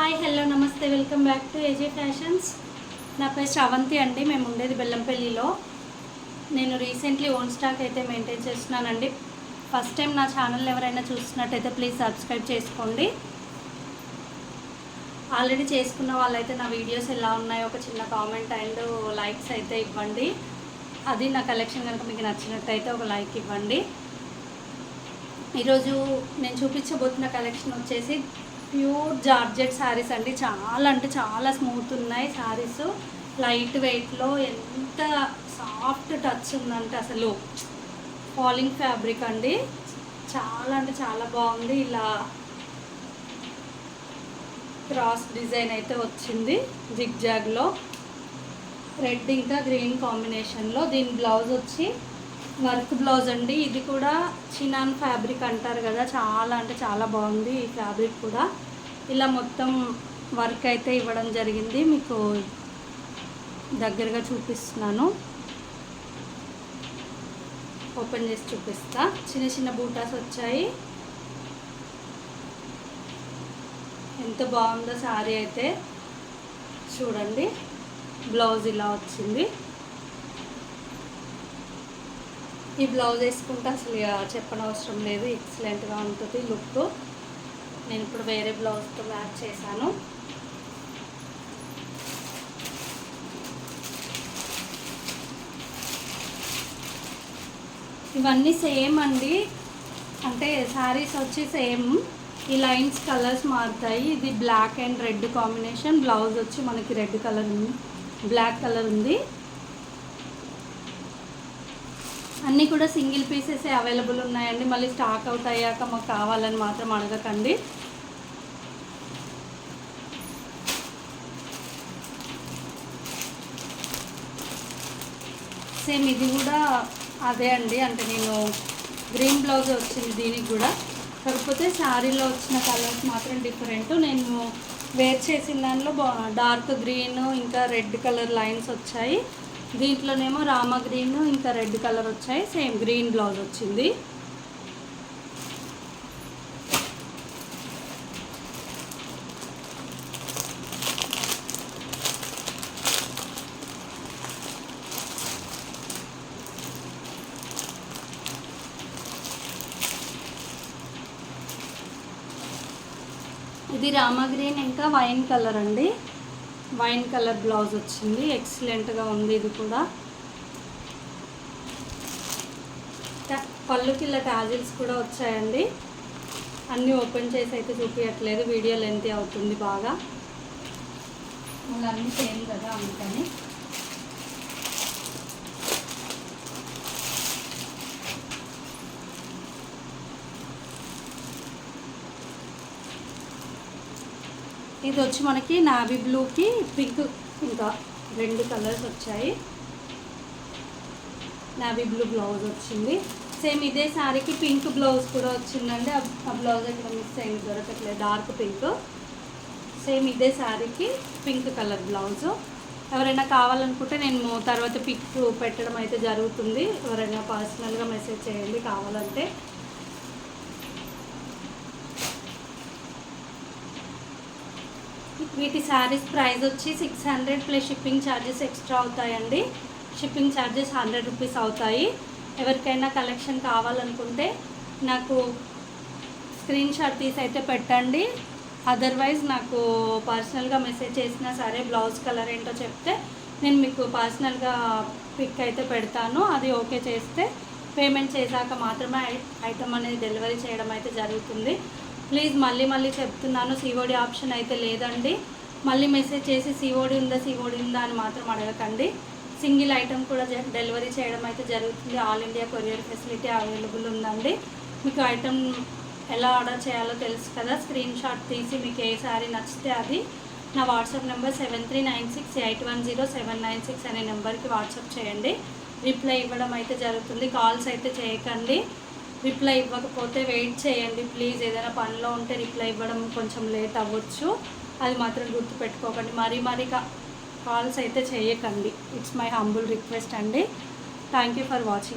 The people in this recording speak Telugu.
హాయ్ హలో నమస్తే వెల్కమ్ బ్యాక్ టు ఏజే ఫ్యాషన్స్. నా పేరు శ్రవంతి అండి. మేము ఉండేది బెల్లంపల్లిలో. నేను రీసెంట్లీ ఓన్ స్టాక్ అయితే మెయింటైన్ చేస్తున్నానండి. ఫస్ట్ టైం నా ఛానల్ ఎవరైనా చూస్తున్నట్టయితే ప్లీజ్ సబ్స్క్రైబ్ చేసుకోండి. ఆల్రెడీ చేసుకున్న వాళ్ళైతే నా వీడియోస్ ఎలా ఉన్నాయో ఒక చిన్న కామెంట్ అండ్ లైక్స్ అయితే ఇవ్వండి. అది నా కలెక్షన్ కనుక మీకు నచ్చినట్టయితే ఒక లైక్ ఇవ్వండి. ఈరోజు నేను చూపించబోతున్న కలెక్షన్ వచ్చేసి ప్యూర్ జార్జెట్ శారీస్ అండి. చాలా అంటే చాలా స్మూత్ ఉన్నాయి శారీస్. లైట్ వెయిట్లో ఎంత సాఫ్ట్ టచ్ ఉందంటే అసలు ఫాలింగ్ ఫ్యాబ్రిక్ అండి. చాలా అంటే చాలా బాగుంది. ఇలా క్రాస్ డిజైన్ అయితే వచ్చింది జిగ్జాగ్లో. రెడ్ ఇంకా గ్రీన్ కాంబినేషన్లో. దీని బ్లౌజ్ వచ్చి వర్క్ బ్లౌజ్ అండి. ఇది కూడా చినాన్ ఫ్యాబ్రిక్ అంటారు కదా, చాలా అంటే చాలా బాగుంది. ఈ ఫ్యాబ్రిక్ కూడా ఇలా మొత్తం వర్క్ అయితే ఇవ్వడం జరిగింది. మీకు దగ్గరగా చూపిస్తున్నాను, ఓపెన్ చేసి చూపిస్తా. చిన్న చిన్న బూటాస్ వచ్చాయి. ఎంత బాగుందో శారీ అయితే చూడండి. బ్లౌజ్ ఇలా వచ్చింది. ఈ బ్లౌజ్ వేసుకుంటే అసలు చెప్పనవసరం లేదు, ఎక్సలెంట్గా ఉంటుంది లుక్. నేను ఇప్పుడు వేరే బ్లౌజ్తో మ్యాచ్ చేశాను. ఇవన్నీ సేమ్ అండి, అంటే శారీస్ వచ్చి సేమ్. ఈ లైన్స్ కలర్స్ మారుతాయి. ఇది black and red combination. Blouse వచ్చి మనకి రెడ్ కలర్ ఉంది, బ్లాక్ కలర్ ఉంది. అన్నీ కూడా సింగిల్ పీసెస్ అవైలబుల్ ఉన్నాయండి. మళ్ళీ స్టాక్ అవుట్ అయ్యాక మాకు కావాలని మాత్రం అడగకండి. సేమ్ ఇది కూడా అదే అండి, అంటే నేను గ్రీన్ బ్లౌజ్ వచ్చింది దీనికి కూడా. కాకపోతే శారీలో వచ్చిన కలర్స్ మాత్రం డిఫరెంట్. నేను వేర్ చేసిన దానిలో డార్క్ గ్రీన్ ఇంకా రెడ్ కలర్ లైన్స్ వచ్చాయి. దీంట్లోనేమో రామా గ్రీన్ ఇంకా రెడ్ కలర్ వచ్చాయి. సేమ్ గ్రీన్ బ్లౌజ్ వచ్చింది. ఇది రామా గ్రీన్ ఇంకా వైన్ కలర్ అండి. వైన్ కలర్ బ్లౌజ్ వచ్చింది. ఎక్సలెంట్గా ఉంది ఇది కూడా. పళ్ళుకి ఇలా టాజిల్స్ కూడా వచ్చాయండి. అన్నీ ఓపెన్ చేసి అయితే చూపించట్లేదు, వీడియో లెంత్ అవుతుంది బాగా. మళ్ళీ అన్నీ సేమ్ కదా అందుకని. ఇది వచ్చి మనకి నావీ బ్లూకి పింక్ ఇంకా రెండు కలర్స్ వచ్చాయి. నావీ బ్లూ బ్లౌజ్ వచ్చింది. సేమ్ ఇదే శారీకి పింక్ బ్లౌజ్ కూడా వచ్చిందండి. ఆ బ్లౌజ్ ఇక్కడ మిస్ అయింది, దొరకట్లేదు. Dark pink. సేమ్ ఇదే శారీకి పింక్ కలర్ బ్లౌజు. ఎవరైనా కావాలనుకుంటే నేను తర్వాత పిక్ పెట్టడం అయితే జరుగుతుంది. ఎవరైనా పర్సనల్గా మెసేజ్ చేయండి కావాలంటే. వీటి శారీస్ ప్రైస్ వచ్చి 600 ప్లస్ షిప్పింగ్ ఛార్జెస్ ఎక్స్ట్రా అవుతాయండి. షిప్పింగ్ ఛార్జెస్ 100 రూపీస్ అవుతాయి. ఎవరికైనా కలెక్షన్ కావాలనుకుంటే నాకు స్క్రీన్ షాట్ తీసి అయితే పెట్టండి. అదర్వైజ్ నాకు పర్సనల్గా మెసేజ్ చేసినా సరే, బ్లౌజ్ కలర్ ఏంటో చెప్తే నేను మీకు పర్సనల్గా పిక్ అయితే పెడతాను. అది ఓకే చేస్తే పేమెంట్ చేశాక మాత్రమే ఐటమ్ అనేది డెలివరీ చేయడం అయితే జరుగుతుంది. ప్లీజ్ మళ్ళీ చెప్తున్నాను, సిఓడి ఆప్షన్ అయితే లేదండి. మళ్ళీ మెసేజ్ చేసి సిఓడి ఉందా అని మాత్రం అడగకండి. సింగిల్ ఐటమ్ కూడా డెలివరీ చేయడం అయితే జరుగుతుంది. All India courier facility available ఉందండి. మీకు ఐటమ్ ఎలా ఆర్డర్ చేయాలో తెలుసు కదా. స్క్రీన్ షాట్ తీసి మీకు ఏ శారీ నచ్చితే అది నా వాట్సాప్ నెంబర్ 7396810796 అనే నెంబర్కి వాట్సాప్ చేయండి. రిప్లై ఇవ్వడం అయితే జరుగుతుంది. కాల్స్ అయితే చేయకండి. రిప్లై ఇవ్వకపోతే వెయిట్ చేయండి ప్లీజ్. ఏదైనా పనిలో ఉంటే రిప్లై ఇవ్వడం కొంచెం లేట్ అవ్వచ్చు, అది మాత్రం గుర్తుపెట్టుకోకండి. మరీ కాల్స్ అయితే చేయకండి. ఇట్స్ మై హంబుల్ రిక్వెస్ట్ అండి. Thank you for watching.